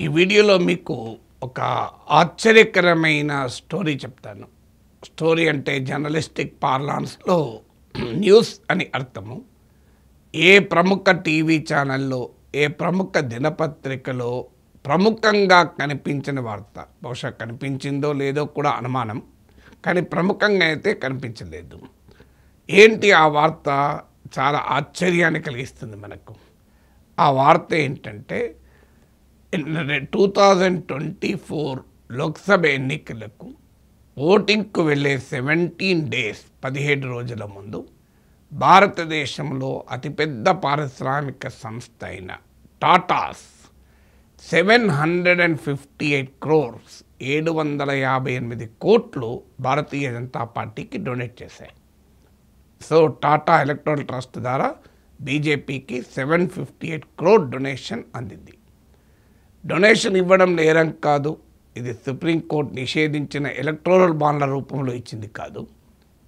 ఈ వీడియోలో మీకు ఒక ఆశ్చర్యకరమైన స్టోరీ చెప్తాను. స్టోరీ అంటే జర్నలిస్టిక్ పార్లాన్స్లో న్యూస్ అని అర్థము. ఏ ప్రముఖ టీవీ ఛానల్లో, ఏ ప్రముఖ దినపత్రికలో ప్రముఖంగా కనిపించిన వార్త, బహుశా కనిపించిందో లేదో కూడా అనుమానం, కానీ ప్రముఖంగా అయితే కనిపించలేదు. ఏంటి ఆ వార్త? చాలా ఆశ్చర్యాన్ని కలిగిస్తుంది మనకు. ఆ వార్త ఏంటంటే 2024 లోక్సభ ఎన్నికలకు ఓటింగ్కు వెళ్ళే 17 డేస్ 17 రోజుల ముందు భారతదేశంలో అతిపెద్ద పారిశ్రామిక సంస్థ అయిన టాటాస్ 758 crores 758 కోట్లు భారతీయ జనతా పార్టీకి డొనేట్ చేశాయి. సో టాటా ఎలక్ట్రల్ ట్రస్ట్ ద్వారా బీజేపీకి 758 crore డొనేషన్ అందింది. డొనేషన్ ఇవ్వడం నేరం కాదు. ఇది సుప్రీంకోర్టు నిషేధించిన ఎలక్టోరల్ బాండ్ల రూపంలో ఇచ్చింది కాదు.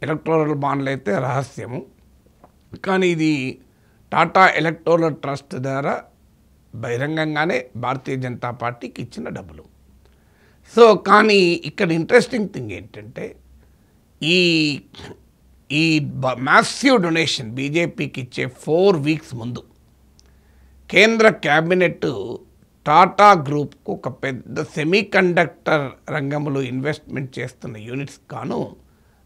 ఎలక్టోరల్ బాండ్లు అయితే రహస్యము, కానీ ఇది టాటా ఎలక్టోరల్ ట్రస్ట్ ద్వారా బహిరంగంగానే భారతీయ జనతా పార్టీకి ఇచ్చిన డబ్బులు. సో కానీ ఇక్కడ ఇంట్రెస్టింగ్ థింగ్ ఏంటంటే ఈ మ్యాసివ్ డొనేషన్ బీజేపీకి ఇచ్చే 4 weeks ముందు కేంద్ర క్యాబినెట్ టాటా గ్రూప్కు ఒక పెద్ద సెమీకండక్టర్ రంగంలో ఇన్వెస్ట్మెంట్ చేస్తున్న యూనిట్స్ గాను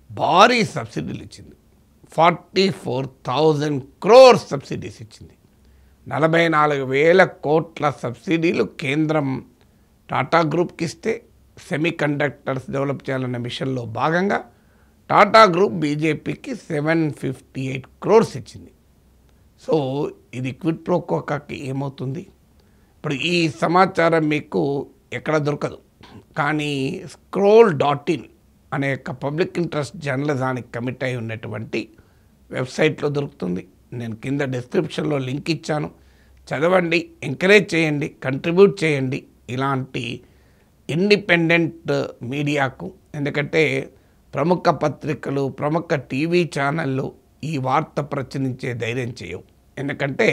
భారీ సబ్సిడీలు ఇచ్చింది. 44,000 crores సబ్సిడీస్ ఇచ్చింది. 44,000 కోట్ల సబ్సిడీలు కేంద్రం టాటా గ్రూప్కి ఇస్తే, సెమీకండక్టర్స్ డెవలప్ చేయాలన్న మిషన్లో భాగంగా టాటా గ్రూప్ బీజేపీకి 758 crores ఇచ్చింది. సో ఇది క్విడ్ ప్రో కోకాకి ఏమవుతుంది? ఇప్పుడు ఈ సమాచారం మీకు ఎక్కడ దొరకదు, కానీ scroll.in అనే ఒక పబ్లిక్ ఇంట్రెస్ట్ జర్నలిజానికి కమిట్ అయి ఉన్నటువంటి వెబ్సైట్లో దొరుకుతుంది. నేను కింద డిస్క్రిప్షన్లో లింక్ ఇచ్చాను, చదవండి, ఎంకరేజ్ చేయండి, కంట్రిబ్యూట్ చేయండి ఇలాంటి ఇండిపెండెంట్ మీడియాకు. ఎందుకంటే ప్రముఖ పత్రికలు, ప్రముఖ టీవీ ఛానళ్ళు ఈ వార్త ప్రచురించే ధైర్యం చేయవు. ఎందుకంటే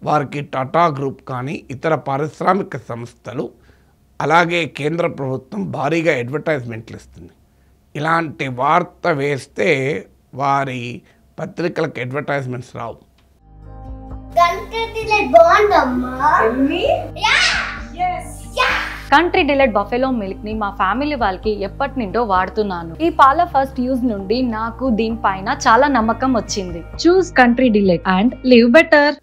వారికి టాటా గ్రూప్ కానీ ఇతర పారిశ్రామిక సంస్థలు అలాగే కేంద్ర ప్రభుత్వం భారీగా అడ్వర్టైజ్మెంట్లు ఇస్తుంది. ఇలాంటి వార్త వేస్తే వారి పత్రికలకు అడ్వర్టైజ్మెంట్స్ రావు. కంట్రీ డిలైట్ బఫెలో మిల్క్ ని మా ఫ్యామిలీ వాళ్ళకి ఎప్పటి నుండో వాడుతున్నాను. ఈ పాల ఫస్ట్ యూజ్ నుండి నాకు దీనిపైన చాలా నమ్మకం వచ్చింది. Choose country delight and live better.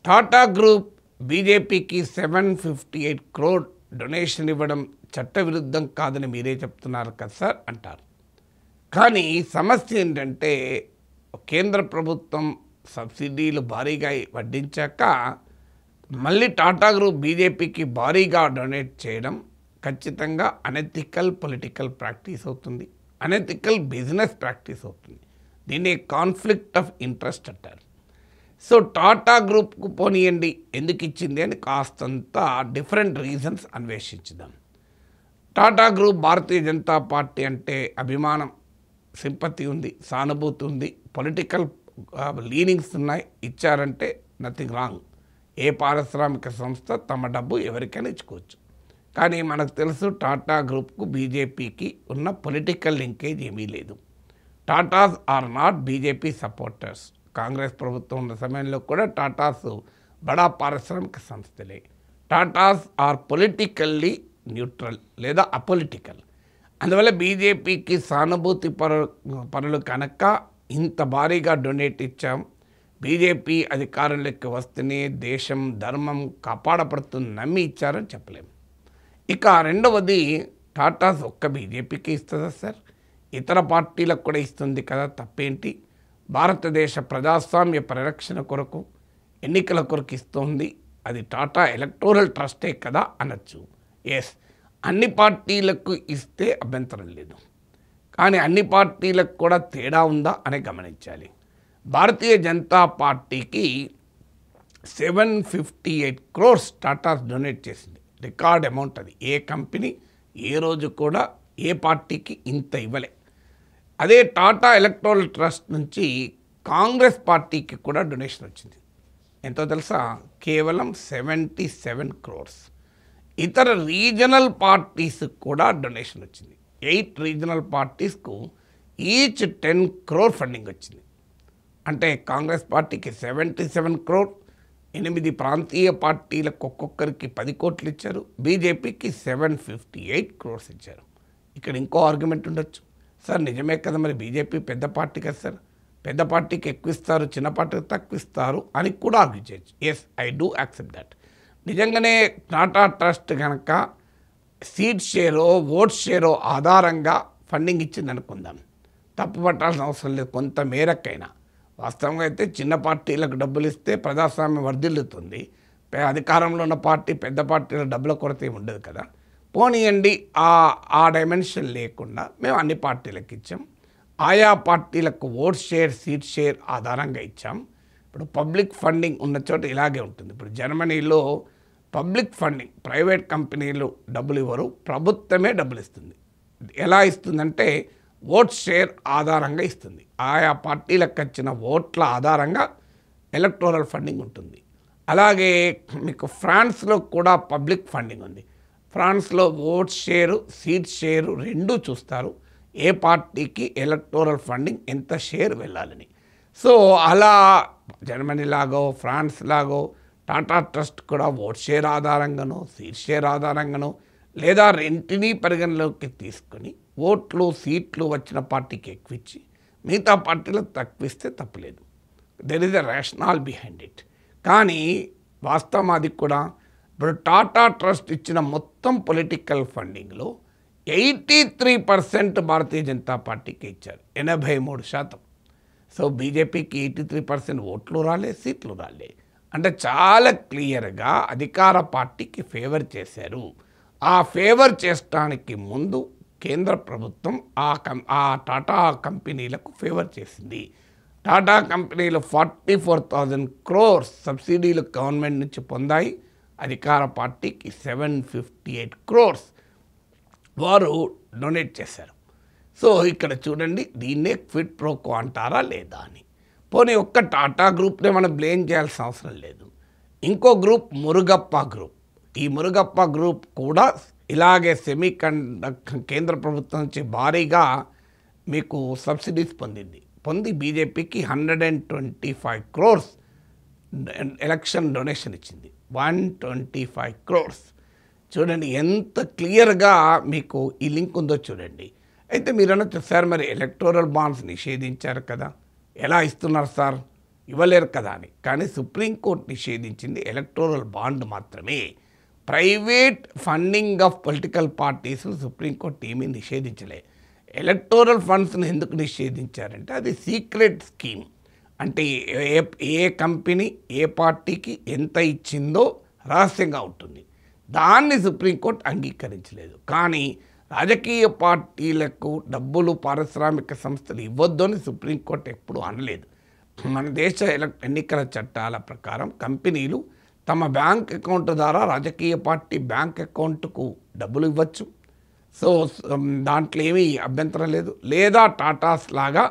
Tata group బీజేపీకి 758 crore డొనేషన్ ఇవ్వడం చట్టవిరుద్ధం కాదని మీరే చెప్తున్నారు కదా సార్ అంటారు. కానీ సమస్య ఏంటంటే కేంద్ర ప్రభుత్వం సబ్సిడీలు భారీగా వడ్డించాక మళ్ళీ టాటా గ్రూప్ బీజేపీకి భారీగా డొనేట్ చేయడం ఖచ్చితంగా అనెథికల్ పొలిటికల్ ప్రాక్టీస్ అవుతుంది, అనెథికల్ బిజినెస్ ప్రాక్టీస్ అవుతుంది. దీన్ని కాన్ఫ్లిక్ట్ ఆఫ్ ఇంట్రెస్ట్ అంటారు. సో టాటా గ్రూప్కు పోనీయండి, ఎందుకు ఇచ్చింది అని కాస్తంత different reasons అన్వేషించుదాం. Tata group Bharatiya Janata party అంటే అభిమానం, సింపతి ఉంది, సానుభూతి ఉంది, పొలిటికల్ లీనింగ్స్ ఉన్నాయి. ఇచ్చారంటే నథింగ్ రాంగ్. ఏ పారిశ్రామిక సంస్థ తమ డబ్బు ఎవరికైనా ఇచ్చుకోవచ్చు. కానీ మనకు తెలుసు టాటా గ్రూప్కు బీజేపీకి ఉన్న పొలిటికల్ లింకేజ్ ఏమీ లేదు. Tatas are not BJP supporters. Congress ప్రభుత్వం ఉన్న సమయంలో కూడా టాటాస్ బడా పారిశ్రామిక సంస్థలే. టాటాస్ ఆర్ పొలిటికల్లీ న్యూట్రల్ లేదా అపొలిటికల్. అందువల్ల బీజేపీకి సానుభూతి పనులు కనుక ఇంత భారీగా డొనేట్ ఇచ్చాం. బీజేపీ అధికారంలోకి వస్తేనే దేశం ధర్మం కాపాడబడుతుంది నమ్మి ఇచ్చారని చెప్పలేము. ఇక రెండవది, టాటాస్ ఒక్క బీజేపీకి ఇస్తుందా సార్? ఇతర పార్టీలకు కూడా ఇస్తుంది కదా, తప్పేంటి? భారతదేశ ప్రజాస్వామ్య పరిరక్షణ కొరకు, ఎన్నికల కొరకు ఇస్తుంది. అది టాటా ఎలక్టోరల్ ట్రస్టే కదా అనొచ్చు. ఎస్, అన్ని పార్టీలకు ఇస్తే అభ్యంతరం లేదు, కానీ అన్ని పార్టీలకు కూడా తేడా ఉందా అని గమనించాలి. భారతీయ జనతా పార్టీకి 758 crores టాటాస్ డొనేట్ చేసింది. రికార్డ్ అమౌంట్ అది. ఏ కంపెనీ ఏ రోజు కూడా ఏ పార్టీకి ఇంత ఇవ్వలే. అదే టాటా ఎలక్టోరల్ ట్రస్ట్ నుంచి కాంగ్రెస్ పార్టీకి కూడా డొనేషన్ వచ్చింది. ఎంతో తెలుసా? కేవలం 77 crores. ఇతర రీజనల్ పార్టీస్ కూడా డొనేషన్ వచ్చింది. 8 రీజనల్ పార్టీస్కు ఈచ్ 10 crore ఫండింగ్ వచ్చింది. అంటే కాంగ్రెస్ పార్టీకి 77 crore, 8 ప్రాంతీయ పార్టీలకు ఒక్కొక్కరికి 10 కోట్లు ఇచ్చారు. బీజేపీకి 758 crores ఇచ్చారు. ఇక్కడ ఇంకో ఆర్గ్యుమెంట్ ఉండొచ్చు, సార్ నిజమే కదా మరి బీజేపీ పెద్ద పార్టీ కదా సార్, పెద్ద పార్టీకి ఎక్కువ ఇస్తారు, చిన్న పార్టీకి తక్కువ ఇస్తారు అని కూడా ఆర్గ్యూ చేయొచ్చు. Yes, I do accept that. నిజంగానే టాటా ట్రస్ట్ కనుక సీట్ షేరో ఓట్ షేరో ఆధారంగా ఫండింగ్ ఇచ్చింది అనుకుందాం, తప్పు పట్టాల్సిన అవసరం లేదు. కొంత మేరకైనా వాస్తవంగా అయితే చిన్న పార్టీలకు డబ్బులు ఇస్తే ప్రజాస్వామ్యం వర్ధిల్లుతుంది. అధికారంలో ఉన్న పార్టీ పెద్ద పార్టీల డబ్బుల కొరత ఏమి ఉండదు కదా. పోనీయండి, ఆ డైమెన్షన్ లేకుండా మేము అన్ని పార్టీలకు ఇచ్చాం. ఆయా పార్టీలకు ఓట్ షేర్ సీట్ షేర్ ఆధారంగా ఇచ్చాం. ఇప్పుడు పబ్లిక్ ఫండింగ్ ఉన్న చోట ఇలాగే ఉంటుంది. ఇప్పుడు జర్మనీలో పబ్లిక్ ఫండింగ్, ప్రైవేట్ కంపెనీలు డబ్బులు ఇవ్వరు, ప్రభుత్వమే డబ్బులు ఇస్తుంది. ఎలా ఇస్తుందంటే ఓట్ షేర్ ఆధారంగా ఇస్తుంది. ఆయా పార్టీలకు వచ్చిన ఓట్ల ఆధారంగా ఎలక్టోరల్ ఫండింగ్ ఉంటుంది. అలాగే మీకు ఫ్రాన్స్లో కూడా పబ్లిక్ ఫండింగ్ ఉంది. ఫ్రాన్స్లో ఓట్ షేరు సీట్ షేరు రెండూ చూస్తారు, ఏ పార్టీకి ఎలక్టోరల్ ఫండింగ్ ఎంత షేర్ వెళ్ళాలని. సో అలా జర్మనీ లాగో ఫ్రాన్స్ లాగో టాటా ట్రస్ట్ కూడా ఓట్ షేర్ ఆధారంగానో సీట్ షేర్ ఆధారంగానో లేదా రెంటిని పరిగణలోకి తీసుకొని ఓట్లు సీట్లు వచ్చిన పార్టీకి ఎక్కువ ఇచ్చి మిగతా పార్టీలకు తక్కువ ఇస్తే తప్పలేదు. There is a rational behind it. కానీ వాస్తవం అది కూడా ఇప్పుడు టాటా ట్రస్ట్ ఇచ్చిన మొత్తం పొలిటికల్ ఫండింగ్లో 83% భారతీయ జనతా పార్టీకి ఇచ్చారు, 83%. సో బీజేపీకి 83% ఓట్లు రాలే, సీట్లు రాలే. అంటే చాలా క్లియర్గా అధికార పార్టీకి ఫేవర్ చేశారు. ఆ ఫేవర్ చేయడానికి ముందు కేంద్ర ప్రభుత్వం ఆ టాటా కంపెనీలకు ఫేవర్ చేసింది. టాటా కంపెనీలు 44,000 crores సబ్సిడీలు గవర్నమెంట్ నుంచి పొందాయి. అధికార పార్టీకి 758 crores వారు డొనేట్ చేశారు. సో ఇక్కడ చూడండి, దీన్నే క్విడ్ ప్రోకో అంటారా లేదా అని. పోనీ ఒక్క టాటా గ్రూప్నే మనం బ్లేమ్ చేయాల్సిన అవసరం లేదు. ఇంకో గ్రూప్ మురుగప్ప గ్రూప్. ఈ మురుగప్ప గ్రూప్ కూడా ఇలాగే కేంద్ర ప్రభుత్వం నుంచి భారీగా మీకు సబ్సిడీస్ పొంది బీజేపీకి 125 crores ఎలక్షన్ డొనేషన్ ఇచ్చింది. 125 crores. చూడండి ఎంత క్లియర్గా మీకు ఈ లింక్ ఉందో చూడండి. అయితే మీరు అనొచ్చు, సార్ మరి ఎలక్టోరల్ బాండ్స్ నిషేధించారు కదా, ఎలా ఇస్తున్నారు సార్, ఇవ్వలేరు కదా అని. కానీ సుప్రీంకోర్టు నిషేధించింది ఎలక్టోరల్ బాండ్ మాత్రమే. Private funding of political parties supreme court ఏమీ నిషేధించలే. ఎలక్టోరల్ ఫండ్స్ని ఎందుకు నిషేధించారంటే అది సీక్రెట్ స్కీమ్. అంటే ఏ కంపెనీ ఏ పార్టీకి ఎంత ఇచ్చిందో రహస్యంగా ఉంటుంది. దాన్ని సుప్రీంకోర్టు అంగీకరించలేదు. కానీ రాజకీయ పార్టీలకు డబ్బులు పారిశ్రామిక సంస్థలు ఇవ్వద్దు అని సుప్రీంకోర్టు ఎప్పుడూ అనలేదు. మన దేశ ఎన్నికల చట్టాల ప్రకారం కంపెనీలు తమ బ్యాంక్ అకౌంట్ ద్వారా రాజకీయ పార్టీ బ్యాంక్ అకౌంట్కు డబ్బులు ఇవ్వచ్చు. సో దాంట్లో ఏమీ అభ్యంతరం లేదు. లేదా టాటాస్ లాగా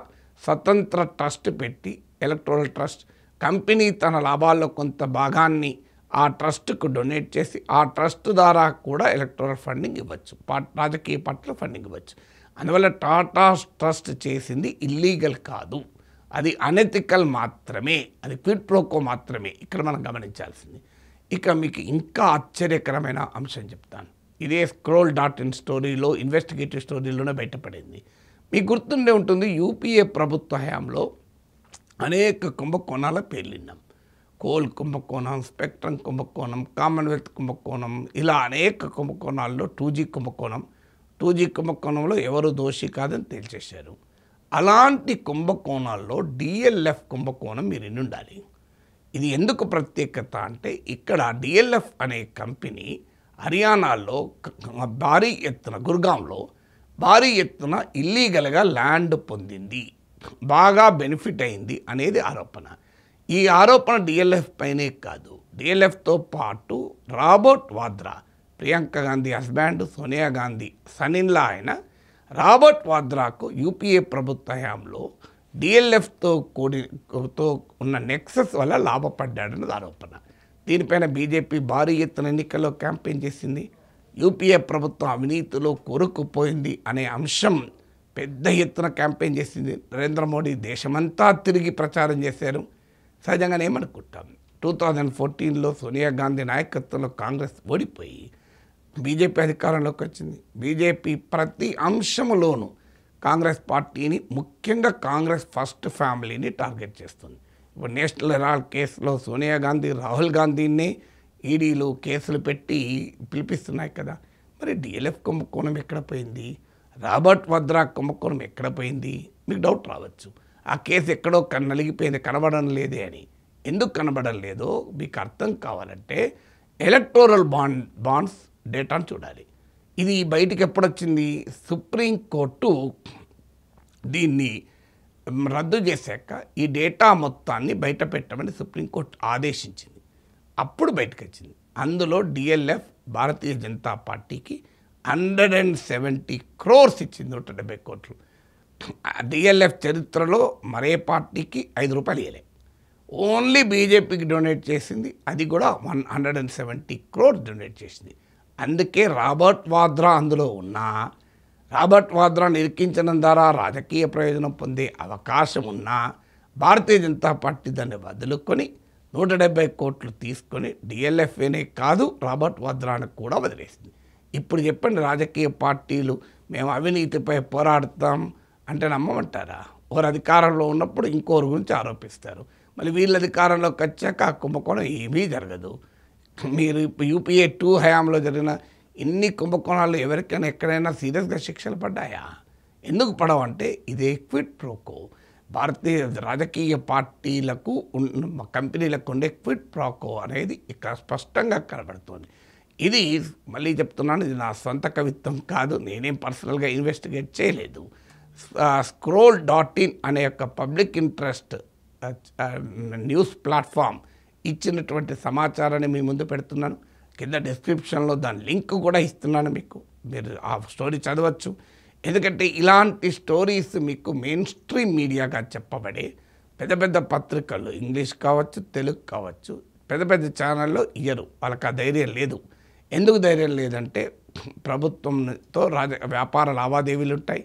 స్వతంత్ర ట్రస్ట్ పెట్టి, ఎలక్టోరల్ ట్రస్ట్, కంపెనీ తన లాభాల్లో కొంత భాగాన్ని ఆ ట్రస్ట్కు డొనేట్ చేసి ఆ ట్రస్ట్ ద్వారా కూడా ఎలక్టోరల్ ఫండింగ్ ఇవ్వచ్చు, రాజకీయ పార్టీల ఫండింగ్ ఇవ్వచ్చు. అందువల్ల టాటా ట్రస్ట్ చేసింది ఇల్లీగల్ కాదు, అది అనెథికల్ మాత్రమే, అది క్విడ్ ప్రోకో మాత్రమే. ఇక్కడ మనం గమనించాల్సింది. ఇక మీకు ఇంకా ఆశ్చర్యకరమైన అంశం చెప్తాను. ఇదే scroll.in స్టోరీలో, ఇన్వెస్టిగేటివ్ స్టోరీలోనే బయటపడింది. మీకు గుర్తుండే ఉంటుంది, యూపీఏ ప్రభుత్వ హయాంలో అనేక కుంభకోణాల పేర్లు విన్నాం. కోల్ కుంభకోణం, స్పెక్ట్రమ్ కుంభకోణం, కామన్వెల్త్ కుంభకోణం, ఇలా అనేక కుంభకోణాల్లో 2G కుంభకోణం. 2G కుంభకోణంలో ఎవరు దోషి కాదని తేల్చేశారు. అలాంటి కుంభకోణాల్లో DLF కుంభకోణం మీరు ఉండాలి. ఇది ఎందుకు ప్రత్యేకత అంటే, ఇక్కడ DLF అనే కంపెనీ హర్యానాలో భారీ ఎత్తున, గుర్గాంలో భారీ ఎత్తున ఇల్లీగల్గా ల్యాండ్ పొందింది, బాగా బెనిఫిట్ అయింది అనేది ఆరోపణ. ఈ ఆరోపణ DLF పైనే కాదు, DLFతో పాటు రాబర్ట్ వాద్రా, ప్రియాంక గాంధీ హస్బెండ్, సోనియా గాంధీ సన్-ఇన్-లా అయిన రాబర్ట్ వాద్రాకు యూపీఏ ప్రభుత్వ హయాంలో DLFతో ఉన్న నెక్సస్ వల్ల లాభపడ్డాడన్నది ఆరోపణ. దీనిపైన బీజేపీ భారీ ఎత్తున ఎన్నికల్లో క్యాంపెయిన్ చేసింది. యూపీఏ ప్రభుత్వం అవినీతిలో కొరుకుపోయింది అనే అంశం పెద్ద ఎత్తున క్యాంపెయిన్ చేసింది. నరేంద్ర మోడీ దేశమంతా తిరిగి ప్రచారం చేశారు. సహజంగానే ఏమనుకుంటాం, 2014లో సోనియా గాంధీ నాయకత్వంలో కాంగ్రెస్ ఓడిపోయి బీజేపీ అధికారంలోకి వచ్చింది. బీజేపీ ప్రతి అంశంలోనూ కాంగ్రెస్ పార్టీని, ముఖ్యంగా కాంగ్రెస్ ఫస్ట్ ఫ్యామిలీని టార్గెట్ చేస్తుంది. ఇప్పుడు నేషనల్ హెరాల్డ్ కేసులో సోనియా గాంధీ, రాహుల్ గాంధీని ఈడీలు కేసులు పెట్టి పిలిపిస్తున్నాయి కదా. మరి డిఎల్ఎఫ్ కుంభకోణం ఎక్కడ పోయింది? రాబర్ట్ వద్రా కుంభకోణం ఎక్కడ పోయింది? మీకు డౌట్ రావచ్చు, ఆ కేసు ఎక్కడో నలిగిపోయింది, కనబడడం లేదే అని. ఎందుకు కనబడడం లేదో మీకు అర్థం కావాలంటే ఎలక్టోరల్ బాండ్స్ డేటాను చూడాలి. ఇది బయటికి ఎప్పుడొచ్చింది? సుప్రీంకోర్టు దీన్ని రద్దు చేశాక ఈ డేటా మొత్తాన్ని బయట పెట్టమని సుప్రీంకోర్టు ఆదేశించింది. అప్పుడు బయటకు వచ్చింది. అందులో డిఎల్ఎఫ్ భారతీయ జనతా పార్టీకి 170 crores ఇచ్చింది, 170 కోట్లు. డిఎల్ఎఫ్ చరిత్రలో మరే పార్టీకి 5 రూపాయలు ఇవ్వలే, ఓన్లీ బీజేపీకి డొనేట్ చేసింది. అది కూడా 170 crores డొనేట్ చేసింది. అందుకే రాబర్ట్ వాద్రా అందులో ఉన్నా, రాబర్ట్ వాద్రాను ఇరికించడం ద్వారా రాజకీయ ప్రయోజనం పొందే అవకాశం ఉన్నా భారతీయ జనతా పార్టీ దాన్ని వదులుకొని 170 కోట్లు తీసుకొని డిఎల్ఎఫ్ఏనే కాదు రాబర్ట్ వాద్రాను కూడా వదిలేసింది. ఇప్పుడు చెప్పండి, రాజకీయ పార్టీలు మేము అవినీతిపై పోరాడతాం అంటే నమ్మమంటారా? ఒకరు అధికారంలో ఉన్నప్పుడు ఇంకోరి గురించి ఆరోపిస్తారు, మళ్ళీ వీళ్ళ అధికారంలోకి వచ్చాక ఆ కుంభకోణం ఏమీ జరగదు. మీరు యూపీఏ 2 హయాంలో జరిగిన ఇన్ని కుంభకోణాలు ఎవరికైనా ఎక్కడైనా సీరియస్గా శిక్షలు పడ్డాయా? ఎందుకు పడవంటే ఇదే క్విడ్ ప్రోకో. భారతీయ రాజకీయ పార్టీలకు కంపెనీలకు ఉండే క్విడ్ ప్రోకో అనేది ఇక్కడ స్పష్టంగా కనబడుతుంది. ఇది మళ్ళీ చెప్తున్నాను, ఇది నా సొంత కవిత్వం కాదు, నేనేం పర్సనల్గా ఇన్వెస్టిగేట్ చేయలేదు. scroll.in అనే యొక్క పబ్లిక్ ఇంట్రెస్ట్ న్యూస్ ప్లాట్ఫామ్ ఇచ్చినటువంటి సమాచారాన్ని మీ ముందు పెడుతున్నాను. కింద డిస్క్రిప్షన్లో దాని లింక్ కూడా ఇస్తున్నాను, మీకు మీరు ఆ స్టోరీ చదవచ్చు. ఎందుకంటే ఇలాంటి స్టోరీస్ మీకు మెయిన్ స్ట్రీమ్ మీడియాగా చెప్పబడే పెద్ద పెద్ద పత్రికలు, ఇంగ్లీష్ కావచ్చు, తెలుగు కావచ్చు, పెద్ద పెద్ద ఛానల్లో ఇయ్యరు. వాళ్ళకి ఆ ధైర్యం లేదు. ఎందుకు ధైర్యం లేదంటే ప్రభుత్వంతో వ్యాపార లావాదేవీలు ఉంటాయి,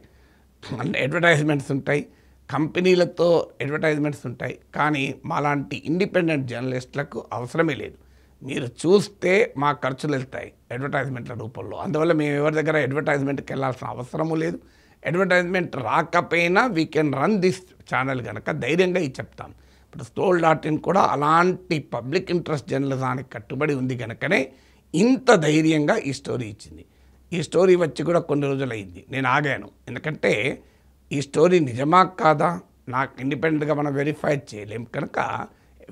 అడ్వర్టైజ్మెంట్స్ ఉంటాయి, కంపెనీలతో అడ్వర్టైజ్మెంట్స్ ఉంటాయి. కానీ మాలాంటి ఇండిపెండెంట్ జర్నలిస్టులకు అవసరమే లేదు. మీరు చూస్తే మా ఖర్చులు వెళ్తాయి అడ్వర్టైజ్మెంట్ల రూపంలో. అందువల్ల మేము ఎవరి దగ్గర అడ్వర్టైజ్మెంట్కి వెళ్ళాల్సిన అవసరము లేదు. అడ్వర్టైజ్మెంట్ రాకపోయినా we can run this channel కనుక ధైర్యంగా ఇది చెప్తాం. ఇప్పుడు scroll.in కూడా అలాంటి పబ్లిక్ ఇంట్రెస్ట్ జర్నలిజానికి కట్టుబడి ఉంది కనుకనే ఇంత ధైర్యంగా ఈ స్టోరీ ఇచ్చింది. ఈ స్టోరీ వచ్చి కూడా కొన్ని రోజులు అయింది, నేను ఆగాను. ఎందుకంటే ఈ స్టోరీ నిజమా కాదా నాకు ఇండిపెండెంట్గా మనం వెరిఫై చేయలేం కనుక,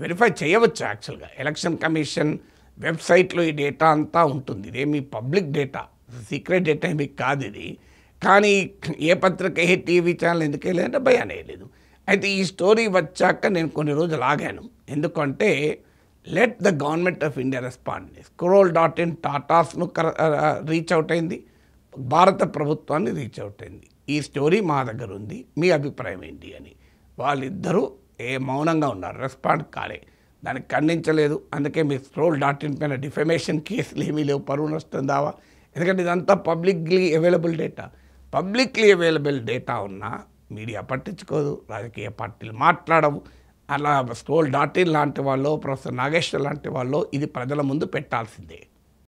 వెరిఫై చేయవచ్చు. యాక్చువల్గా ఎలక్షన్ కమిషన్ వెబ్సైట్లో ఈ డేటా అంతా ఉంటుంది. ఇదేమి పబ్లిక్ డేటా, సీక్రెట్ డేటా ఏమి కాదు ఇది. కానీ ఏ పత్రిక, ఏ టీవీ ఛానల్ ఎందుకు వెళ్ళాలంటే భయాన్ని వేయలేదు. అయితే ఈ స్టోరీ వచ్చాక నేను కొన్ని రోజులు ఆగాను. ఎందుకంటే let the government of India respond. scroll.in టాటాస్ను రీచ్ అవుట్ అయింది, భారత ప్రభుత్వాన్ని రీచ్ అవుట్ అయింది. ఈ స్టోరీ మా దగ్గర ఉంది, మీ అభిప్రాయం ఏంటి అని. వాళ్ళిద్దరూ మౌనంగా ఉన్నారు, రెస్పాండ్ కాలే, దానికి ఖండించలేదు. అందుకే మీ scroll.in పైన డిఫమేషన్ కేసులు ఏమీ లేవు, పరువు నష్టం దావా. ఎందుకంటే ఇదంతా publicly available data. Publicly available data ఉన్నా మీడియా పట్టించుకోదు, రాజకీయ పార్టీలు మాట్లాడవు. అలా scroll.in లాంటి వాళ్ళు, ప్రొఫెసర్ నాగేశ్వర్ లాంటి వాళ్ళు ఇది ప్రజల ముందు పెట్టాల్సిందే.